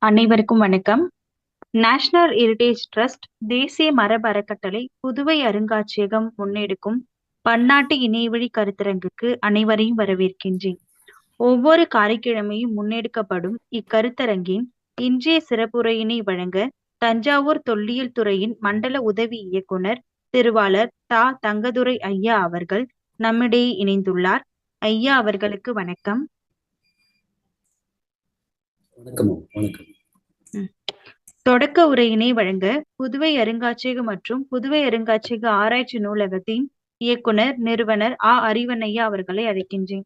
அனைவருக்கும் வணக்கம். National heritage trust தேசிய மரபு அறக்கட்டளை புதுவை அருங்காட்சியகம் முன்னெடுக்கும் பன்னாட்டு இணையவழி கருத்தரங்குக்கு அனைவரையும் வரவேற்கின்றேன். ஒவ்வொரு காரைக்கிழமையும் முன்னெடுக்கப்படும் இக்கருத்தரங்கின் இன்றைய சிறப்புரையினை வழங்க தஞ்சாவூர் தொல்லியல் துறையின் மண்டல உதவி இயக்குனர் திருவாளர் தங்கதுரை ஐயா அவர்கள் நம்மிடையே இணைந்துள்ளார். ஐயா அவர்களுக்கு வணக்கம். வணக்கம். தொடக்க உரையினை வழங்க புதுவை அருங்காட்சியக மற்றும் புதுவை அருங்காட்சியக ஆராய்ச்சி நூலகத்தின் இயக்குனர் நிறுவனர் அறிவனையா அவர்களை அழைக்கின்றேன்.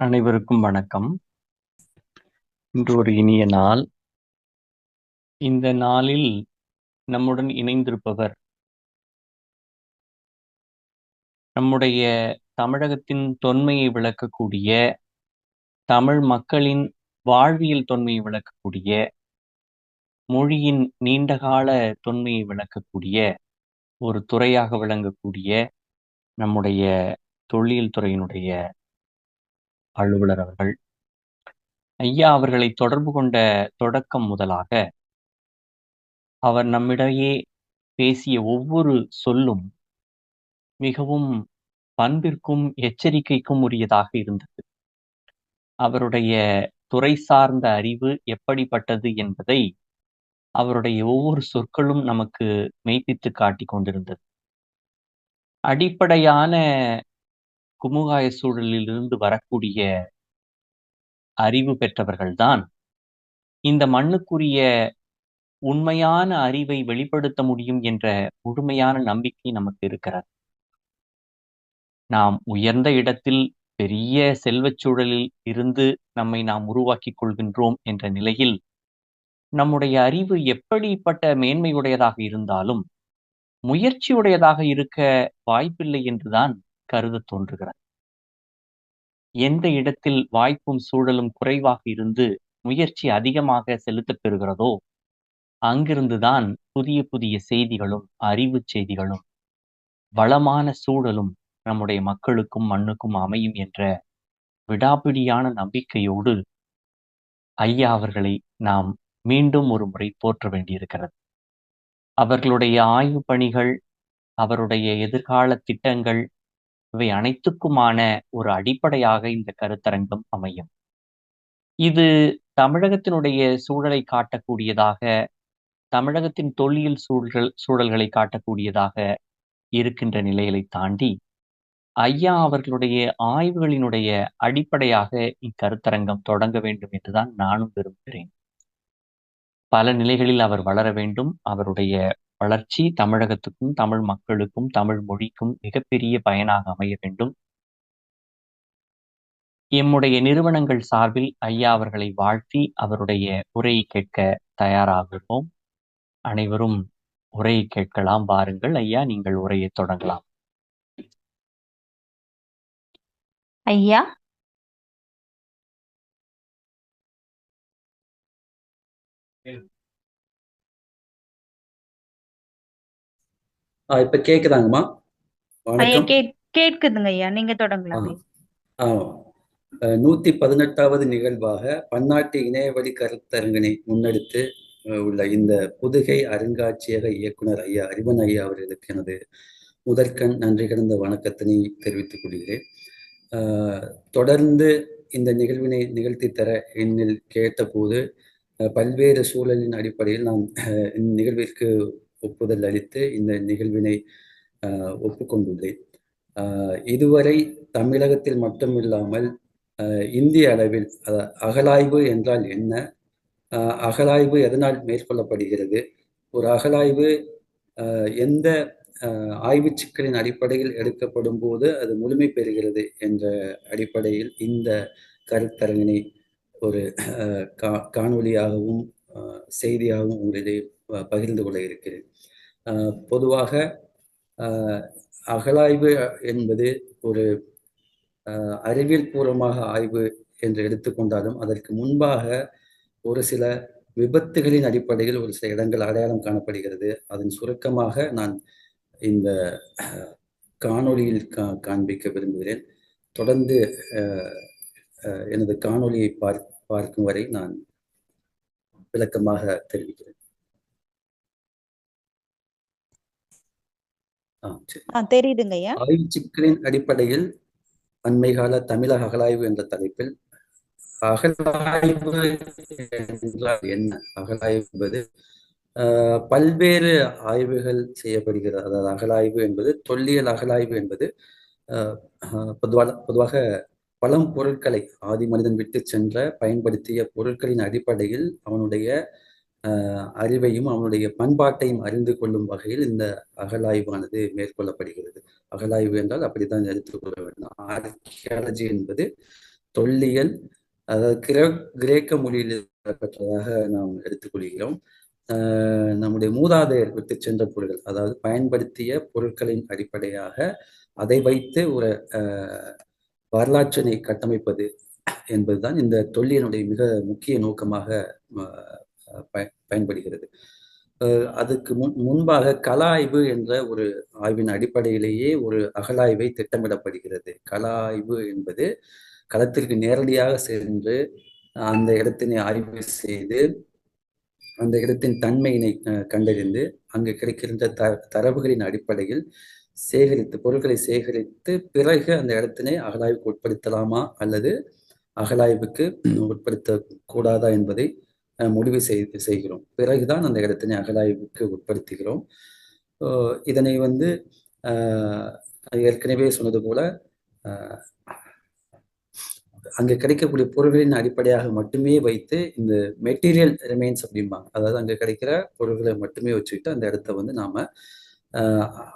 அனைவருக்கும் வணக்கம். இன்று ஒரு இனிய நாள். இந்த நாளில் நம்முடன் இணைந்திருப்பவர் நம்முடைய தமிழகத்தின் தொன்மையை விளக்கக்கூடிய, தமிழ் மக்களின் வாழ்வியல் தொன்மையை விளக்கக்கூடிய, மொழியின் நீண்டகால தொன்மையை விளக்கக்கூடிய ஒரு துறையாக விளங்கக்கூடிய நம்முடைய தொல்லியல் துறையினுடைய அலுவலர் அவர்கள். ஐயா அவர்களை தொடர்பு கொண்ட தொடக்கம் முதலாக அவர் நம்மிடையே பேசிய ஒவ்வொரு சொல்லும் மிகவும் பண்பிற்கும் எச்சரிக்கைக்கும் உரியதாக இருந்தது. அவருடைய துறை சார்ந்த அறிவு எப்படிப்பட்டது என்பதை அவருடைய ஒவ்வொரு சொற்களும் நமக்கு மெய்ப்பித்து காட்டி கொண்டிருந்தது. அடிப்படையான குமுகாய சூழலில் இருந்து வரக்கூடிய அறிவு பெற்றவர்கள்தான் இந்த மண்ணுக்குரிய உண்மையான அறிவை வெளிப்படுத்த முடியும் என்ற முழுமையான நம்பிக்கை நமக்கு இருக்கிறது. நாம் உயர்ந்த இடத்தில் பெரிய செல்வச் சூழலில் இருந்து நம்மை நாம் உருவாக்கிக் கொள்கின்றோம் என்ற நிலையில் நம்முடைய அறிவு எப்படிப்பட்ட மேன்மையுடையதாக இருந்தாலும் முயற்சியுடையதாக இருக்க வாய்ப்பில்லை என்றுதான் கருத தோன்றுகிறது. எந்த இடத்தில் வாய்ப்பும் சூழலும் குறைவாக இருந்து முயற்சி அதிகமாக செலுத்தப் பெறுகிறதோ அங்கிருந்துதான் புதிய புதிய செய்திகளும் அறிவு செய்திகளும் வளமான சூழலும் நம்முடைய மக்களுக்கும் மண்ணுக்கும் அமையும் என்ற விடாப்பிடியான நம்பிக்கையோடு ஐயா அவர்களை நாம் மீண்டும் ஒரு முறை போற்ற வேண்டியிருக்கிறது. அவர்களுடைய ஆய்வு பணிகள், அவருடைய எதிர்கால திட்டங்கள், இவை அனைத்துக்குமான ஒரு அடிப்படையாக இந்த கருத்தரங்கம் அமையும். இது தமிழகத்தினுடைய சூழலை காட்டக்கூடியதாக, தமிழகத்தின் தொல்லியல் சூழல்களை காட்டக்கூடியதாக இருக்கின்ற நிலைகளை தாண்டி ஐயா அவர்களுடைய ஆய்வுகளினுடைய அடிப்படையாக இக்கருத்தரங்கம் தொடங்க வேண்டும் என்றுதான் நானும் விரும்புகிறேன். பல நிலைகளில் அவர் வளர வேண்டும். அவருடைய வளர்ச்சி தமிழகத்துக்கும் தமிழ் மக்களுக்கும் தமிழ் மொழிக்கும் மிகப்பெரிய பயனாக அமைய வேண்டும். எம்முடைய நிறுவனங்கள் சார்பில் ஐயா அவர்களை வாழ்த்தி அவருடைய உரையை கேட்க தயாராகிறோம். அனைவரும் உரையை கேட்கலாம். வாருங்கள் ஐயா, நீங்கள் உரையை தொடங்கலாம். ஐயா. இப்ப கேக்குதாங்கம்மா? வணக்கம். கேட்குதுங்க ஐயா, நீங்க தொடங்கலாம். 118வது நிகழ்வாக பன்னாட்டு இணையவழி கருத்தரங்கினை முன்னெடுத்து உள்ள இந்த புதுகை அருங்காட்சியக இயக்குனர் ஐயா அறிவன் ஐயா அவர்களுக்கு எனது முதற்கண் நன்றி கடந்த வணக்கத்தினை தெரிவித்துக் கொள்கிறேன். தொடர்ந்து இந்த நிகழ்வினை நிகழ்த்தி தர என்னில் கேட்டபோது பல்வேறு சூழலின் அடிப்படையில் நான் நிகழ்விற்கு ஒப்புதல் அளித்து இந்த நிகழ்வினை ஒப்புக்கொண்டுள்ளேன். இதுவரை தமிழகத்தில் மட்டுமில்லாமல் இந்திய அளவில் அகழாய்வு என்றால் என்ன, அகழாய்வு எதனால் மேற்கொள்ளப்படுகிறது, ஒரு அகழாய்வு எந்த ஆய்வு சிக்கலின் அடிப்படையில் எடுக்கப்படும் போது அது முழுமை பெறுகிறது என்ற அடிப்படையில் இந்த கருத்தரங்கினை ஒரு காணொலியாகவும் செய்தியாகவும் உங்களிடையே பகிர்ந்து கொள்ள இருக்கிறேன். பொதுவாக அகழாய்வு என்பது ஒரு அறிவியல் பூர்வமாக ஆய்வு என்று எடுத்துக்கொண்டாலும் அதற்கு முன்பாக ஒரு சில விபத்துகளின் அடிப்படையில் ஒரு சில இடங்கள் அடையாளம் காணப்படுகிறது. அதன் சுருக்கமாக நான் இந்த காணொலியில் காண்பிக்க விரும்புகிறேன். தொடர்ந்து எனது காணொலியை பார்க்கும் வரை நான் விளக்கமாக தெரிவிக்கிறேன். தெரியுதுங்கய்யா. ஆய்வு சிக்கலின் அடிப்படையில் அண்மைகால தமிழக அகழாய்வு என்ற தலைப்பில் அகழாய்வு என்றால் என்ன? அகழாய்வு என்பது பல்வேறு ஆய்வுகள் செய்யப்படுகிறது. அதாவது அகழாய்வு என்பது தொல்லியல் அகழாய்வு என்பது பொதுவாக பழம் பொருட்களை ஆதி மனிதன் விட்டு சென்ற பயன்படுத்திய பொருட்களின் அடிப்படையில் அவனுடைய அறிவையும் அவனுடைய பண்பாட்டையும் அறிந்து கொள்ளும் வகையில் இந்த அகழாய்வானது மேற்கொள்ளப்படுகிறது. அகழாய்வு என்றால் அப்படித்தான் எடுத்துக்கொள்ள வேண்டும். ஆர்கியாலஜி என்பது தொல்லியல், அதாவது கிரேக்க மொழியில் பெற்றதாக நாம் எடுத்துக்கொள்கிறோம். நம்முடைய மூதாதையர் விட்டு சென்ற பொருட்கள், அதாவது பயன்படுத்திய பொருட்களின் அடிப்படையாக அதை வைத்து ஒரு வரலாற்றினை கட்டமைப்பது என்பதுதான் இந்த தொல்லியலுடைய மிக முக்கிய நோக்கமாக பயன்படுகிறது. அதுக்கு முன்பாக கள ஆய்வு என்ற ஒரு ஆய்வின் அடிப்படையிலேயே ஒரு அகழாய்வை திட்டமிடப்படுகிறது. கள ஆய்வு என்பது களத்திற்கு நேரடியாக சென்று அந்த இடத்தினை ஆய்வு செய்து அந்த இடத்தின் தன்மையினை கண்டறிந்து அங்கு கிடைக்கின்ற தரவுகளின் அடிப்படையில் பொருட்களை சேகரித்து பிறகு அந்த இடத்தினை அகழாய்வுக்கு உட்படுத்தலாமா அல்லது அகழாய்வுக்கு உட்படுத்தக்கூடாதா என்பதை முடிவு செய்கிறோம். பிறகுதான் அந்த இடத்தினை அகழாய்வுக்கு உட்படுத்துகிறோம். இதனை ஏற்கனவே சொன்னது போல அங்கே கிடைக்கக்கூடிய பொருள்களின் அடிப்படையாக மட்டுமே வைத்து இந்த மெட்டீரியல் ரிமைன்ஸ் அப்படிம்பாங்க. அதாவது அங்கே கிடைக்கிற பொருள்களை மட்டுமே வச்சுக்கிட்டு அந்த இடத்த நாம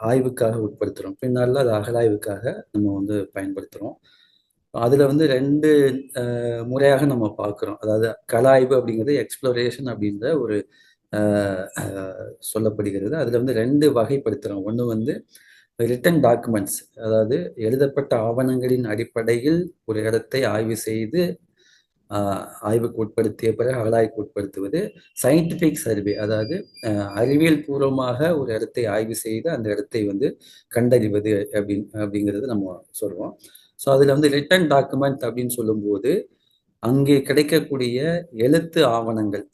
ஆய்வுக்காக உட்படுத்துறோம். பின்னால அது அகழாய்வுக்காக நம்ம பயன்படுத்துறோம். அதுல 2 முறையாக நம்ம பார்க்கிறோம். அதாவது கள ஆய்வு அப்படிங்கிறது எக்ஸ்ப்ளோரேஷன் அப்படின்ற ஒரு சொல்லப்படுகிறது. அதுல 2 வகைப்படுத்துறோம். ஒண்ணு ரிட்டன் டாக்குமெண்ட்ஸ், அதாவது எழுதப்பட்ட ஆவணங்களின் அடிப்படையில் ஒரு இடத்தை ஆய்வு செய்து ஆய்வுக்கு உட்படுத்திய பிறகு அகழாய்வுக்கு உட்படுத்துவது. சயின்டிபிக் சர்வே, அதாவது அறிவியல் பூர்வமாக ஒரு இடத்தை ஆய்வு செய்து அந்த இடத்தை கண்டறிவது அப்படிங்கிறது நம்ம சொல்றோம். ஸோ அதுல ரிட்டன் டாக்குமெண்ட் அப்படின்னு சொல்லும்போது அங்கே கிடைக்கக்கூடிய எழுத்து ஆவணங்கள்,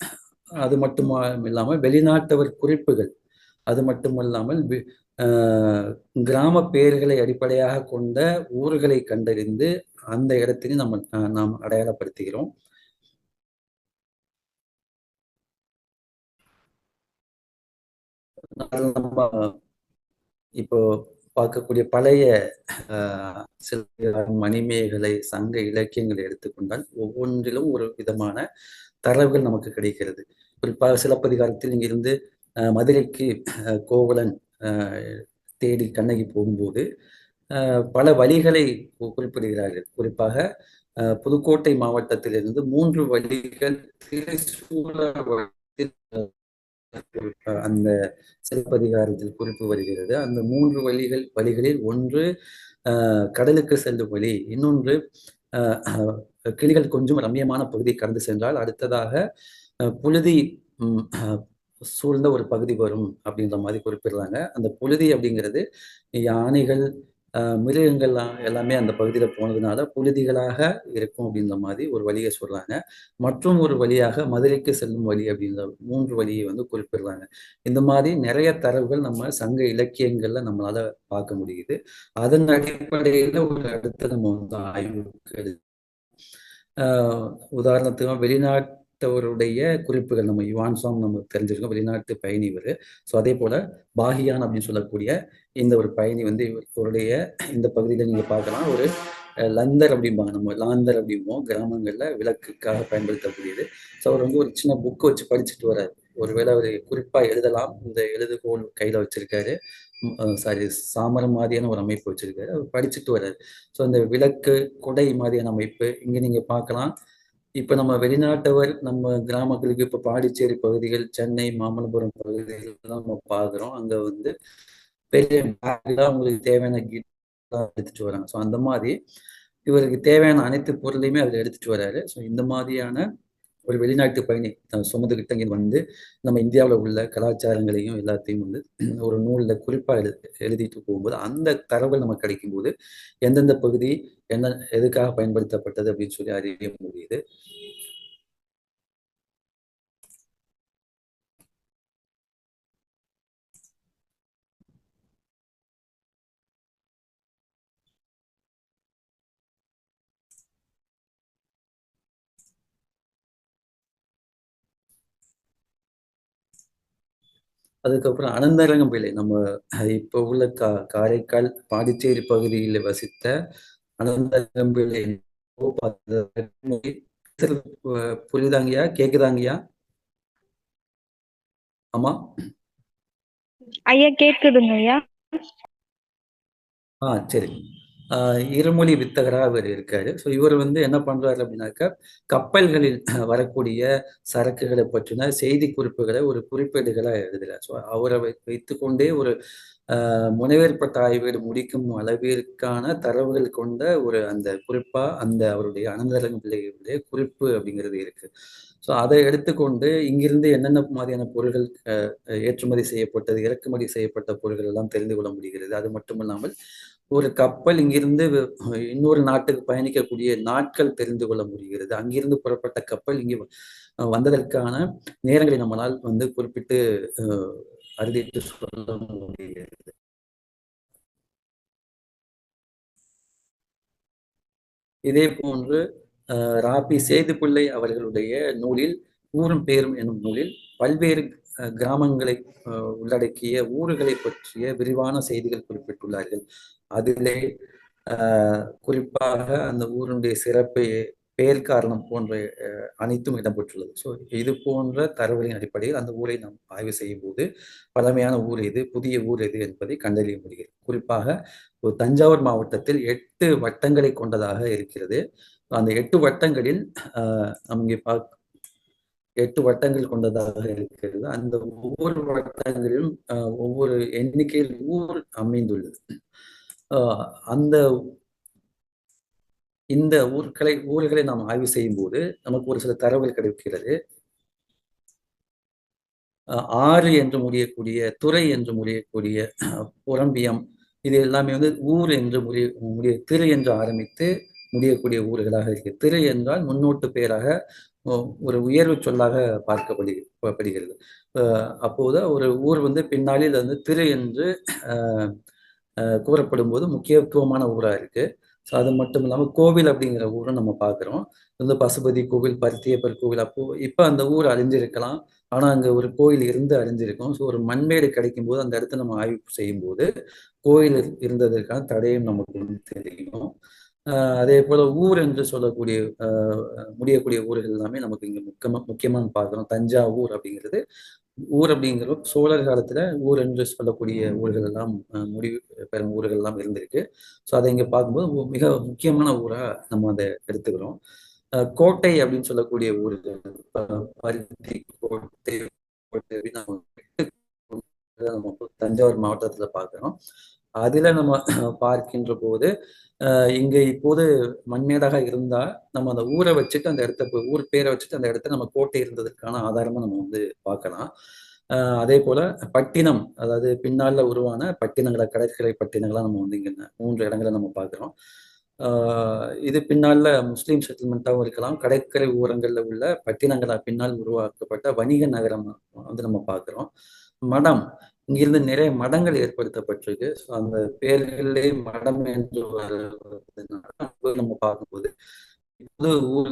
அது மட்டும் இல்லாமல் வெளிநாட்டவர் குறிப்புகள், அது மட்டுமல்லாமல் கிராம பெயர்களை அடிப்படையாக கொண்ட ஊர்களை கண்டறிந்து அந்த இடத்தினை நாம் அடையாளப்படுத்துகிறோம். நம்ம இப்போ பார்க்கக்கூடிய பழைய சில மணிமேகலை, சங்க இலக்கியங்களை எடுத்துக்கொண்டால் ஒவ்வொன்றிலும் ஒரு விதமான தரவுகள் நமக்கு கிடைக்கிறது. குறிப்பாக சிலப்பதிகாரத்தில் இங்கிருந்து மதுரைக்கு கோவலன் தேடி கண்ணகி போகும்போது பல வழிகளை குறிப்பிடுகிறார்கள். குறிப்பாக புதுக்கோட்டை மாவட்டத்திலிருந்து 3 வழிகள் அந்த சிலப்பதிகாரத்தில் குறிப்பு வருகிறது. அந்த 3 வழிகளில் ஒன்று கடலுக்கு செல்லும் வழி, இன்னொன்று கிளிகள் கொஞ்சம் ரம்மியமான பகுதியை கடந்து சென்றால் அடுத்ததாக புழுதி சூழ்ந்த ஒரு பகுதி வரும் அப்படின்ற மாதிரி குறிப்பிடுறாங்க. அந்த புழுதி அப்படிங்கிறது யானைகள், மிருகங்கள் எல்லாமே அந்த பகுதியில போனதுனால புழுதிகளாக இருக்கும் அப்படின்ற மாதிரி ஒரு வழியை சொல்றாங்க. மற்றும் ஒரு வழியாக மதுரைக்கு செல்லும் வழி அப்படின்ற 3 வழியை குறிப்பிடுறாங்க. இந்த மாதிரி நிறைய தரவுகள் நம்ம சங்க இலக்கியங்கள்ல நம்மளால பார்க்க முடியுது. அதன் அடிப்படையில ஒரு இடத்த நம்ம ஆய்வுக்கு உதாரணத்துக்கு வெளிநாட்டவருடைய குறிப்புகள், நம்ம யுவான்சாங் நம்ம தெரிஞ்சிருக்கோம், வெளிநாட்டு பயணி இவர். ஸோ அதே போல பாகியான் அப்படின்னு சொல்லக்கூடிய இந்த ஒரு பயணி இவருடைய இந்த பகுதியில நீங்க பார்க்கலாம். ஒரு லந்தர் அப்படிம்பாங்க, நம்ம லாந்தர் அப்படிம்போம் கிராமங்கள்ல விளக்குக்காக பயன்படுத்தக்கூடியது. ஸோ அவர் ஒரு சின்ன புக்கு வச்சு படிச்சுட்டு வர்றாரு. ஒருவேளை அவர் குறிப்பா எழுதலாம். இந்த எழுதுகோல் கையில வச்சிருக்காரு, சாமரம் மாதிரியான ஒரு அமைப்பு வச்சிருக்காரு. அவர் படிச்சுட்டு வர்றாரு. ஸோ அந்த விளக்கு குடை மாதிரியான அமைப்பு இங்க நீங்க பார்க்கலாம். இப்ப நம்ம வெளிநாட்டவர் நம்ம கிராமங்களுக்கு இப்ப பாண்டிச்சேரி பகுதிகள், சென்னை, மாமல்லபுரம் பகுதிகள் நம்ம பார்க்கிறோம். அங்க பெரிய அவங்களுக்கு தேவையான எடுத்துட்டு வராங்க. ஸோ அந்த மாதிரி இவருக்கு தேவையான அனைத்து பொருளையுமே அதில் எடுத்துட்டு வர்றாரு. ஸோ இந்த மாதிரியான ஒரு வெளிநாட்டு பயணி சுமந்துக்கிட்ட இங்கே வந்து நம்ம இந்தியாவில் உள்ள கலாச்சாரங்களையும் எல்லாத்தையும் வந்து ஒரு நூலில் குறிப்பாக எழுதிட்டு போகும்போது அந்த தரவுகள் நமக்கு கிடைக்கும்போது எந்தெந்த பகுதி என்ன எதுக்காக பயன்படுத்தப்பட்டது அப்படின்னு சொல்லி அறிய முடியுது. அதுக்கப்புறம் அனந்தரங்கம் பிள்ளை நம்ம இப்போ உள்ள காரைக்கால் பாண்டிச்சேரி பகுதியில் வசித்த அனந்தரங்கம் பிள்ளை புரியுதாங்கய்யா? கேக்குதாங்கய்யா? ஆமா ஐயா கேக்குதுங்க ஐயா. சரி. இருமொழி வித்தகராக இவர் இருக்காரு. ஸோ இவர் வந்து என்ன பண்றாரு அப்படின்னாக்கா, கப்பல்களில் வரக்கூடிய சரக்குகளை பற்றின செய்தி குறிப்புகளை ஒரு குறிப்பேடுகளா எழுதுறார். ஸோ அவரை வைத்துக்கொண்டே ஒரு முனைவர் பட்ட ஆய்வீடு முடிக்கும் அளவிற்கான தரவுகள் கொண்ட ஒரு அந்த குறிப்பா அந்த அவருடைய அனந்தரங்கம் பிள்ளைகளுடைய குறிப்பு அப்படிங்கிறது இருக்கு. ஸோ அதை எடுத்துக்கொண்டு இங்கிருந்து என்னென்ன மாதிரியான பொருள்கள் ஏற்றுமதி செய்யப்பட்டது, இறக்குமதி செய்யப்பட்ட பொருள்கள் எல்லாம் தெரிந்து கொள்ள முடிகிறது. அது மட்டும் இல்லாமல் ஒரு கப்பல் இங்கிருந்து இன்னொரு நாட்டுக்கு பயணிக்கக்கூடிய நாட்கள் தெரிந்து கொள்ள முடிகிறது. அங்கிருந்து புறப்பட்ட கப்பல் இங்கே வந்ததற்கான நேரங்களை நம்மளால் வந்து குறிப்பிட்டு அறுதிட்டு சொல்ல முடிகிறது. இதே போன்று ராபி சேதுப்பிள்ளை அவர்களுடைய நூலில் ஊரும் பேரும் என்னும் நூலில் பல்வேறு கிராமங்களை உள்ளடக்கிய ஊர்களை பற்றிய விரிவான செய்திகள் குறிப்பிட்டுள்ளார்கள். அதிலே குறிப்பாக அந்த ஊருடைய சிறப்பு, பெயர் காரணம் போன்ற அனைத்தும் இடம்பெற்றுள்ளது. ஸோ இது போன்ற தரவுகளின் அடிப்படையில் அந்த ஊரை நாம் ஆய்வு செய்யும் போது பழமையான ஊர் எது, புதிய ஊர் எது என்பதை கண்டறிய முடிகிறது. குறிப்பாக ஒரு தஞ்சாவூர் மாவட்டத்தில் 8 வட்டங்களை கொண்டதாக இருக்கிறது. அந்த 8 வட்டங்களில் நம்ம இங்கே 8 வட்டங்கள் கொண்டதாக இருக்கிறது. அந்த ஒவ்வொரு வட்டங்களிலும் ஒவ்வொரு எண்ணிக்கையில் ஊர் அமைந்துள்ளது. அந்த இந்த ஊர்களை நாம் ஆய்வு செய்யும் போது நமக்கு ஒரு சில தரவுகள் கிடைக்கிறது. ஆறு என்று முடியக்கூடிய, துறை என்று முடியக்கூடிய புறம்பியம், இது எல்லாமே வந்து ஊர் என்று முடிய திரு என்று ஆரம்பித்து முடியக்கூடிய ஊர்களாக இருக்கு. திரு என்றால் முன்னோட்டு பெயராக ஒரு உயர்வு சொல்லாக பார்க்கப்படுகிறது. அப்போது ஒரு ஊர் வந்து பின்னாளில் வந்து திரு என்று கூறப்படும் போது முக்கியத்துவமான ஊராக இருக்கு. ஸோ அது மட்டும் இல்லாமல் கோவில் அப்படிங்கிற ஊரை நம்ம பார்க்குறோம். வந்து பசுபதி கோவில், பருத்தியப்பர் கோவில், இப்போ அந்த ஊர் அழிஞ்சிருக்கலாம். ஆனால் அங்கே ஒரு கோயில் இருந்து அழிஞ்சிருக்கும். ஸோ ஒரு மண்மேடு கிடைக்கும் போது அந்த இடத்த நம்ம ஆய்வு செய்யும் போது கோயில் இருந்ததற்கான தடையும் நமக்கு தெரியும். அதே போல ஊர் என்று சொல்லக்கூடிய முடியக்கூடிய ஊர்கள் எல்லாமே நமக்கு இங்கே முக்கியமாக பார்க்குறோம். தஞ்சாவூர் அப்படிங்கிறது ஊர் அப்படிங்கிற சோழர் காலத்துல ஊர் என்று சொல்லக்கூடிய ஊர்கள் எல்லாம் முடிவு பெறும் ஊர்கள் எல்லாம் இருந்திருக்கு. ஸோ அதை இங்க பார்க்கும்போது மிக முக்கியமான ஊரா நம்ம அதை எடுத்துக்கிறோம். கோட்டை அப்படின்னு சொல்லக்கூடிய ஊர்கள், பருத்தி கோட்டை நம்ம தஞ்சாவூர் மாவட்டத்துல பார்க்கிறோம். அதுல நம்ம பார்க்கின்ற போது இங்க இப்போது மண்மேடாக இருந்தா நம்ம அந்த ஊரை வச்சுட்டு அந்த இடத்த ஊர் பேரை வச்சுட்டு அந்த இடத்த நம்ம கோட்டை இருந்ததற்கான ஆதாரமா நம்ம வந்து பார்க்கலாம். அதே போல பட்டினம், அதாவது பின்னால உருவான பட்டினங்களை, கடற்கரை பட்டினங்களா நம்ம வந்து இங்க 3 இடங்களை நம்ம பார்க்கிறோம். இது பின்னால முஸ்லீம் செட்டில்மெண்ட்டாகவும் இருக்கலாம். கடற்கரை ஓரங்கள்ல உள்ள பட்டினங்களா பின்னால் உருவாக்கப்பட்ட வணிக நகரம் வந்து நம்ம பார்க்கிறோம். மடம், இங்கிருந்து நிறைய மடங்கள் ஏற்படுத்தப்பட்டிருக்கு. ஸோ அந்த பேர்களே மடம் என்று நம்ம பார்க்கும்போது இப்போது ஊர்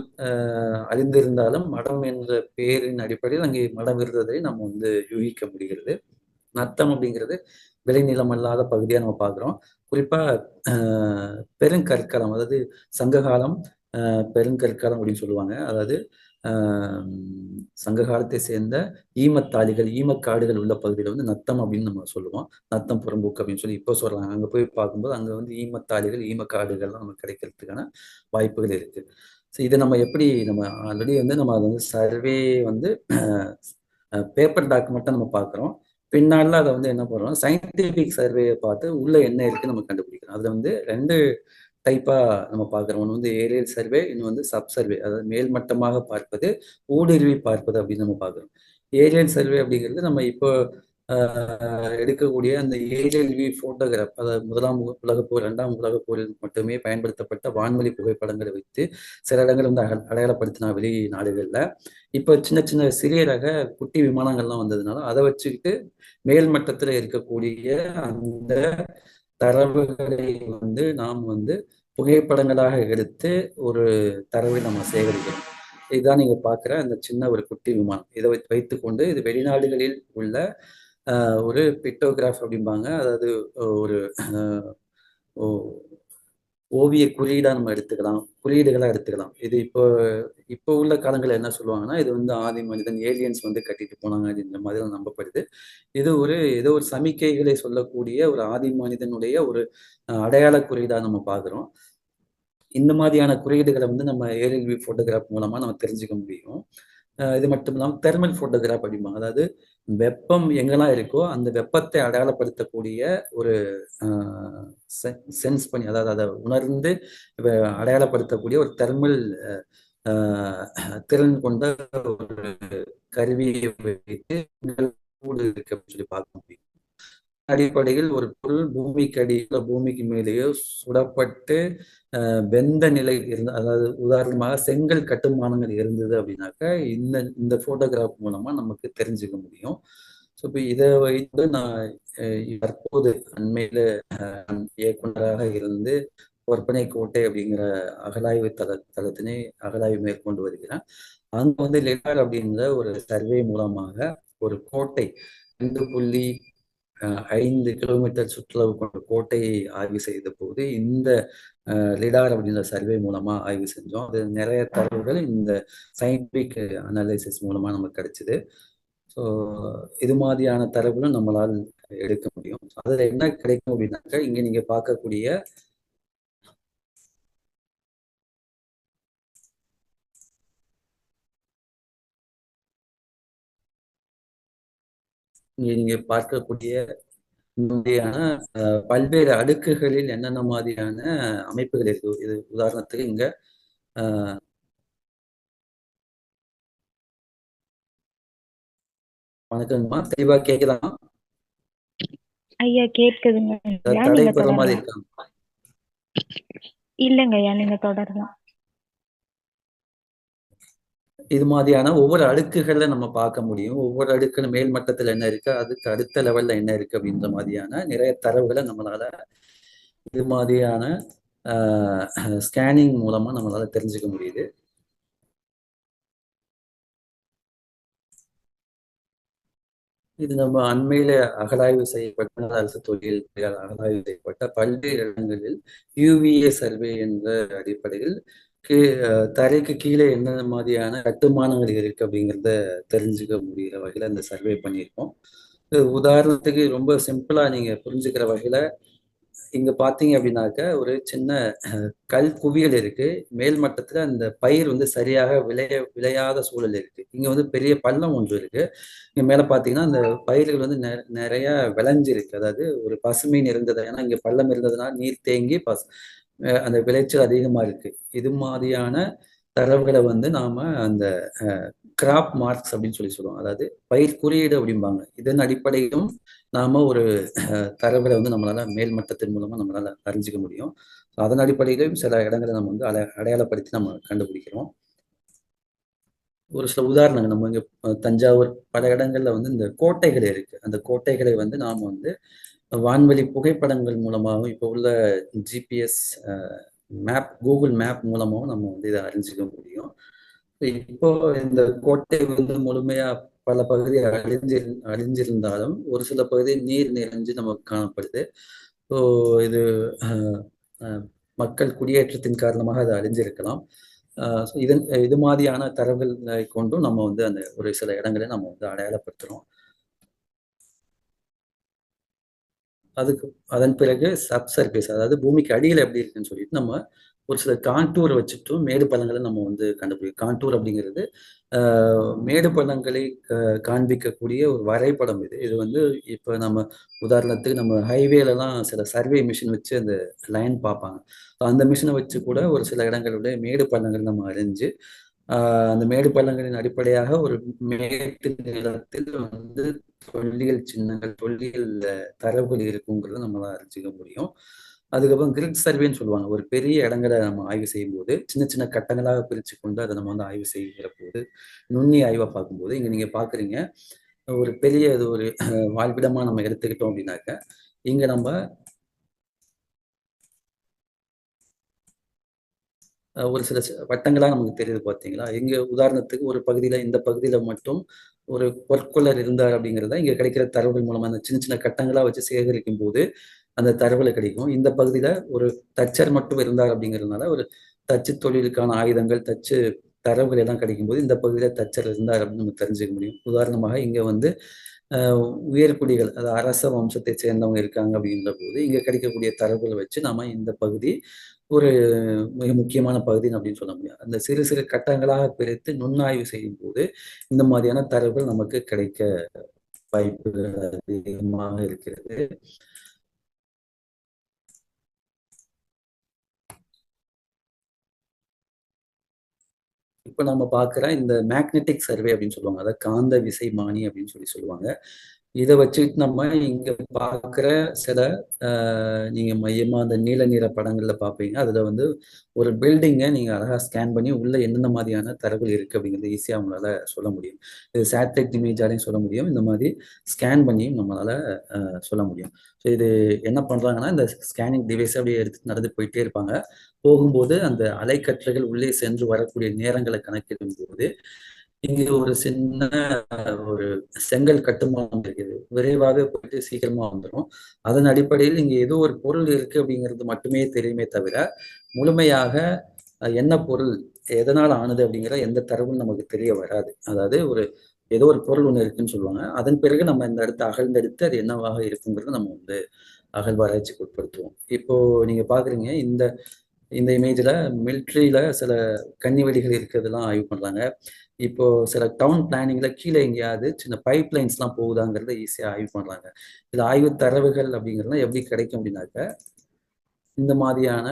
அழிந்திருந்தாலும் மடம் என்ற பெயரின் அடிப்படையில் அங்கே மடம் இருந்ததை நம்ம வந்து யூகிக்க முடிகிறது. நத்தம் அப்படிங்கிறது விளைநிலம் அல்லாத பகுதியாக நம்ம பார்க்குறோம். குறிப்பா பெருங்கற்காலம், அதாவது சங்ககாலம், பெருங்கற்காலம் அப்படின்னு சொல்லுவாங்க. அதாவது சங்க காலத்தை சேர்ந்த ஈமத்தாளிகள், ஈமக்காடுகள் உள்ள பகுதியில் வந்து நத்தம் அப்படின்னு நம்ம சொல்லுவோம். நத்தம் புறம்போக்கு அப்படின்னு சொல்லி இப்போ சொல்றாங்க. அங்கே போய் பார்க்கும்போது அங்கே வந்து ஈமத்தாளிகள், ஈமக்காடுகள்லாம் நமக்கு கிடைக்கிறதுக்கான வாய்ப்புகள் இருக்கு. ஸோ இதை நம்ம எப்படி நம்ம ஆல்ரெடி வந்து நம்ம அதை வந்து சர்வே வந்து பேப்பர் டாக்குமெண்ட்டாக நம்ம பார்க்குறோம். பின்னால அதை வந்து என்ன பண்ணுறோம், சயின்டிஃபிக் சர்வேயை பார்த்து உள்ள என்ன இருக்குன்னு நம்ம கண்டுபிடிக்கிறோம். அதில் வந்து 2 டைப்பாக நம்ம பார்க்குறோம். ஒன்று வந்து ஏரியல் சர்வே, இன்னும் வந்து சப் சர்வே, அதாவது மேல்மட்டமாக பார்ப்பது, ஊடுருவி பார்ப்பது அப்படின்னு நம்ம பார்க்குறோம். ஏரியல் சர்வே அப்படிங்கிறது நம்ம இப்போ எடுக்கக்கூடிய அந்த ஏரியல் வியூ ஃபோட்டோகிராஃப், அதாவது முதலாம் உலகப்போர், இரண்டாம் உலகப்போரில் மட்டுமே பயன்படுத்தப்பட்ட வான்வழி புகைப்படங்களை வைத்து சில இடங்கள் வந்து அடையாளப்படுத்தினா வெளி நாடுகளில். இப்போ சின்ன சின்ன சிறிய ரக குட்டி விமானங்கள்லாம் வந்ததுனால அதை வச்சுக்கிட்டு மேல்மட்டத்தில் இருக்கக்கூடிய அந்த தரவுகளை வந்து நாம் வந்து புகைப்படங்களாக எடுத்து ஒரு தரவை நம்ம சேகரிக்கிறோம். இதுதான் நீங்க பார்க்குற அந்த சின்ன ஒரு குட்டி விமானம். இதை வைத்துக்கொண்டு இது வெளிநாடுகளில் உள்ள ஒரு பிக்டோகிராஃப் அப்படிம்பாங்க. அதாவது ஒரு ஓவிய குறியீடாக நம்ம எடுத்துக்கலாம், குறியீடுகளாக எடுத்துக்கலாம். இது இப்போ உள்ள காலங்களில் என்ன சொல்லுவாங்கன்னா, இது வந்து ஆதி மனிதன் ஏலியன்ஸ் வந்து கட்டிட்டு போனாங்க அப்படின்ற மாதிரி நம்பப்படுது. இது ஏதோ ஒரு சமிக்கைகளை சொல்லக்கூடிய ஒரு ஆதி மனிதனுடைய ஒரு அடையாள குறியீடாக நம்ம பார்க்குறோம். இந்த மாதிரியான குறியீடுகளை வந்து நம்ம ஏரியல் வியூ ஃபோட்டோகிராஃப் மூலமா நம்ம தெரிஞ்சுக்க முடியும். இது மட்டும் இல்லாமல் தெர்மல் ஃபோட்டோகிராஃப் அப்படிம்பாங்க. அதாவது வெப்பம் எங்கெல்லாம் இருக்கோ அந்த வெப்பத்தை அடையாளப்படுத்தக்கூடிய ஒரு சென்ஸ் பண்ணி, அதாவது அதை உணர்ந்து அடையாளப்படுத்தக்கூடிய ஒரு தெர்மல் திறன் கொண்ட ஒரு கருவியை வைத்து இருக்கு அப்படின்னு சொல்லி பார்க்க முடியும். அடிப்படையில் ஒரு பொருள் பூமிக்கு அடியில பூமிக்கு மேலேயோ சுடப்பட்டு வெந்த நிலை இருந்த, அதாவது உதாரணமாக செங்கல் கட்டுமானங்கள் இருந்தது அப்படின்னாக்கா இந்த போட்டோகிராஃப் மூலமா நமக்கு தெரிஞ்சுக்க முடியும். ஸோ இப்போ இதை வைத்து நான் தற்போது அண்மையில இயக்குனராக இருந்து ஒற்பனை கோட்டை அப்படிங்கிற அகலாய்வு தளத்தினை அகலாய்வு மேற்கொண்டு வருகிறேன். அங்க வந்து லிடார் அப்படிங்கிற ஒரு சர்வே மூலமாக ஒரு கோட்டை 2.5 கிலோமீட்டர் சுற்றளவு கொண்ட கோட்டையை ஆய்வு செய்த போது இந்த லிடார் அப்படின்ற சர்வே மூலமா ஆய்வு செஞ்சோம். அது நிறைய தரவுகள் இந்த சயின்டிபிக் அனாலிசிஸ் மூலமா நமக்கு கிடைச்சிது. ஸோ இது மாதிரியான தரவுகளும் நம்மளால் எடுக்க முடியும். அதுல என்ன கிடைக்கும் அப்படின்னாக்கா, இங்க நீங்க பார்க்கக்கூடிய நீங்க பார்க்கக்கூடிய பல்வேறு அடுக்குகளில் என்னென்ன மாதிரியான அமைப்புகள் இருக்கு. இது உதாரணத்துக்கு இங்க வணக்கங்கம்மா, தெளிவா கேக்குதா? ஐயா கேட்குதுங்க. தடை போடுற மாதிரி இருக்காங்க. இல்லைங்க ஐயா, நீங்க தொடரலாம். இது மாதிரியான ஒவ்வொரு அடுக்குகள்ல நம்ம பார்க்க முடியும். ஒவ்வொரு அடுக்குல மேல் மட்டத்துல என்ன இருக்கு, அதுக்கு அடுத்த லெவல்ல என்ன இருக்கு அப்படின்ற மாதிரியான நிறைய தரவுகளை நம்மளால இது மாதிரியான ஸ்கேனிங் மூலமா நம்மளால தெரிஞ்சுக்க முடியுது. இது நம்ம அண்மையில அகலாய்வு செய்யப்பட்ட அரசு தொழில் அகலாய்வு செய்யப்பட்ட பல்வேறு இடங்களில் யூவிஏ சர்வே என்ற அடிப்படையில் தரைக்கு கீழே என்ன மாதிரியான கட்டுமானங்கள் இருக்கு அப்படிங்கிறத தெரிஞ்சுக்க முடிகிற வகையில இந்த சர்வே பண்ணியிருக்கோம். உதாரணத்துக்கு ரொம்ப சிம்பிளா நீங்க புரிஞ்சுக்கிற வகையில இங்க பாத்தீங்க அப்படின்னாக்க ஒரு சின்ன கல் குவியல் இருக்கு. மேல் மட்டத்துல அந்த பயிர் வந்து சரியாக விளையாத சூழல் இருக்கு. இங்க வந்து பெரிய பள்ளம் ஒன்று இருக்கு. இங்க மேல பாத்தீங்கன்னா அந்த பயிர்கள் வந்து நிறைய விளைஞ்சிருக்கு. அதாவது ஒரு பசுமை நிறைந்தது. ஏன்னா இங்க பள்ளம் இருந்ததுனால நீர் தேங்கி அந்த விளைச்சல் அதிகமா இருக்கு. இது மாதிரியான தரவுகளை வந்து நாம அந்த கிராப் மார்க்ஸ் அப்படின்னு சொல்லுவோம். அதாவது பயிர் குறியீடு அப்படிம்பாங்க. இதன் அடிப்படையிலும் நாம ஒரு தரவுகளை வந்து நம்மளால மேல் மட்டத்தின் மூலமா நம்மளால அறிஞ்சிக்க முடியும். அதன் அடிப்படையிலும் சில இடங்களை நம்ம வந்து அடையாளப்படுத்தி நம்ம கண்டுபிடிக்கிறோம். ஒரு சில உதாரணங்கள் நம்ம இங்க தஞ்சாவூர் பல இடங்கள்ல வந்து இந்த கோட்டைகள் இருக்கு. அந்த கோட்டைகளை வந்து நாம வந்து வான்வெளி புகைப்படங்கள் மூலமாகவும் இப்போ உள்ள ஜிபிஎஸ் மேப், கூகுள் மேப் மூலமாகவும் நம்ம வந்து இதை அறிஞ்சிக்க முடியும். இப்போ இந்த கோட்டை வந்து முழுமையா பல பகுதி அழிஞ்சிருந்தாலும் ஒரு சில பகுதி நீர் நிறைஞ்சு நமக்கு காணப்படுது. ஸோ இது மக்கள் குடியேற்றத்தின் காரணமாக அது அழிஞ்சிருக்கலாம். இது மாதிரியான தரவுகளை கொண்டும் நம்ம வந்து அந்த ஒரு சில இடங்களை நம்ம வந்து அடையாளப்படுத்துறோம். அதுக்கு அதன் பிறகு சப்சர்பேஸ், அதாவது பூமிக்கு அடியில் எப்படி இருக்குன்னு சொல்லிட்டு நம்ம ஒரு சில கான்டூர் வச்சுட்டும் மேடு பள்ளங்களை நம்ம வந்து கண்டுபிடிக்கும். கான்டூர் அப்படிங்கிறது மேடு பள்ளங்களை காண்பிக்கக்கூடிய ஒரு வரைபடம் இது. இது வந்து இப்போ நம்ம உதாரணத்துக்கு நம்ம ஹைவேலலாம் சில சர்வே மிஷின் வச்சு அந்த லைன் பார்ப்பாங்க. அந்த மிஷினை வச்சு கூட ஒரு சில இடங்களுடைய மேடு பள்ளங்கள் நம்ம அறிஞ்சு அந்த மேடு பள்ளங்களின் அடிப்படையாக ஒரு மேட்டு நிலத்தில் வந்து தொல்லியல் சின்னங்கள், தொல்லியல் தரவுகள் இருக்குங்கிறத நம்மளால அறிஞ்சிக்க முடியும். அதுக்கப்புறம் கிரிட் சர்வேன்னு சொல்லுவாங்க. ஒரு பெரிய இடங்களை நம்ம ஆய்வு செய்யும்போது சின்ன சின்ன கட்டங்களாக பிரித்து கொண்டு அதை நம்ம வந்து ஆய்வு செய்கிற போது நுண்ணி ஆய்வா பார்க்கும்போது இங்க நீங்க பாக்குறீங்க ஒரு பெரிய இது ஒரு வாழ்விடமா நம்ம எடுத்துக்கிட்டோம் அப்படின்னாக்க இங்க நம்ம ஒரு சில வட்டங்களா நமக்கு தெரியுது பார்த்தீங்களா? இங்க உதாரணத்துக்கு ஒரு பகுதியில இந்த பகுதியில மட்டும் ஒரு பொற்கொல்லர் இருந்தார் அப்படிங்கிறத இங்க கிடைக்கிற தரவுகள் மூலமா அந்த சின்ன சின்ன கட்டங்களா வச்சு சேகரிக்கும் போது அந்த தரவுகள் கிடைக்கும். இந்த பகுதியில ஒரு தச்சர் மட்டும் இருந்தார் அப்படிங்கிறதுனால ஒரு தச்சு தொழிலுக்கான ஆயுதங்கள், தச்சு தரவுகள் எல்லாம் கிடைக்கும்போது இந்த பகுதியில தச்சர் இருந்தார் அப்படின்னு நம்ம தெரிஞ்சுக்க முடியும். உதாரணமாக இங்க வந்து உயர்குடிகள், அதாவது அரச வம்சத்தை சேர்ந்தவங்க இருக்காங்க அப்படின்ற போது இங்க கிடைக்கக்கூடிய தரவுகளை வச்சு நாம இந்த பகுதி ஒரு மிக முக்கியமான பகுதின்னு அப்படின்னு சொல்ல முடியும். அந்த சிறு சிறு கட்டங்களாக பிரித்து நுண்ணாய்வு செய்யும் போது இந்த மாதிரியான தரவுகள் நமக்கு கிடைக்க வாய்ப்புகள் அதிகமாக இருக்கிறது. இப்ப நம்ம பார்க்குற இந்த மேக்னெட்டிக் சர்வே அப்படின்னு சொல்லுவாங்க. அதாவது காந்த விசைமானி அப்படின்னு சொல்லுவாங்க. இதை வச்சுட்டு நம்ம இங்க பார்க்குற சில நீங்க மையமா அந்த நீல நிற படங்கள்ல பார்ப்பீங்க. அதுல வந்து ஒரு பில்டிங்கை நீங்க அழகா ஸ்கேன் பண்ணி உள்ள என்னென்ன மாதிரியான தரவுகள் இருக்கு அப்படிங்கிறது ஈஸியா உங்களால சொல்ல முடியும். இது சேட்டலைட் இமேஜாலையும் சொல்ல முடியும். இந்த மாதிரி ஸ்கேன் பண்ணியும் நம்மளால சொல்ல முடியும். ஸோ இது என்ன பண்றாங்கன்னா இந்த ஸ்கேனிங் டிவைஸ் அப்படியே எடுத்து நடந்து போயிட்டே இருப்பாங்க. போகும்போது அந்த அலைக்கற்றைகள் உள்ளே சென்று வரக்கூடிய நேரங்களை கணக்கிடும் போது இங்க ஒரு சின்ன ஒரு செங்கல் கட்டுமானம் இருக்குது. விரைவாக போயிட்டு சீக்கிரமா வந்துடும். அதன் அடிப்படையில் இங்க ஏதோ ஒரு பொருள் இருக்கு அப்படிங்கிறது மட்டுமே தெரியுமே தவிர முழுமையாக என்ன பொருள், எதனால் ஆனது அப்படிங்கிற எந்த தரவும் நமக்கு தெரிய வராது. அதாவது ஒரு ஏதோ ஒரு பொருள் ஒண்ணு இருக்குன்னு சொல்லுவாங்க. அதன் பிறகு நம்ம இந்த இடத்த அகழ்ந்தெடுத்து அது என்னவாக இருக்குங்கிறத நம்ம வந்து அகழ்வாராய்ச்சிக்கு உட்படுத்துவோம். இப்போ நீங்க பாக்குறீங்க இந்த இந்த இமேஜ்ல மிலிட்ரியில சில கன்னி வெடிகள் இருக்கிறதெல்லாம் ஆய்வு பண்றாங்க. இப்போ சில டவுன் பிளானிங்ல கீழே எங்கேயாவது சின்ன பைப் லைன்ஸ்லாம் போகுதாங்கிறத ஈஸியா ஆய்வு பண்றாங்க. இது ஆய்வு தரவுகள் அப்படிங்கிறதுலாம் எப்படி கிடைக்கும் அப்படின்னாக்க இந்த மாதிரியான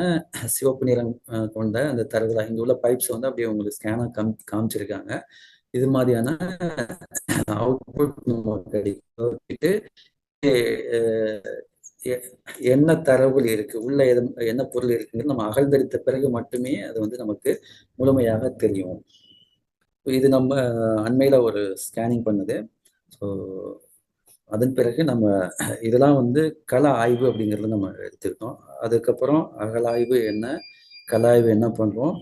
சிவப்பு நிறம் கொண்ட அந்த தரவுகள் இங்க உள்ள பைப்ஸ் வந்து அப்படியே உங்களுக்கு ஸ்கேனா காமிச்சிருக்காங்க. இது மாதிரியான அவுட்புட் கிடைக்கிட்டு என்ன தரவுகள் இருக்கு, உள்ள என்ன பொருள் இருக்குங்கிறது நம்ம அகழ்ந்தெடுத்த பிறகு மட்டுமே அது வந்து நமக்கு முழுமையாக தெரியும். இது நம்ம அண்மையில ஒரு ஸ்கேனிங் பண்ணுது. ஸோ அதன் பிறகு நம்ம இதெல்லாம் வந்து கள ஆய்வு அப்படிங்கிறத நம்ம எடுத்துக்கிட்டோம். அதுக்கப்புறம் அகழாய்வு என்ன, கள ஆய்வு என்ன பண்றோம்,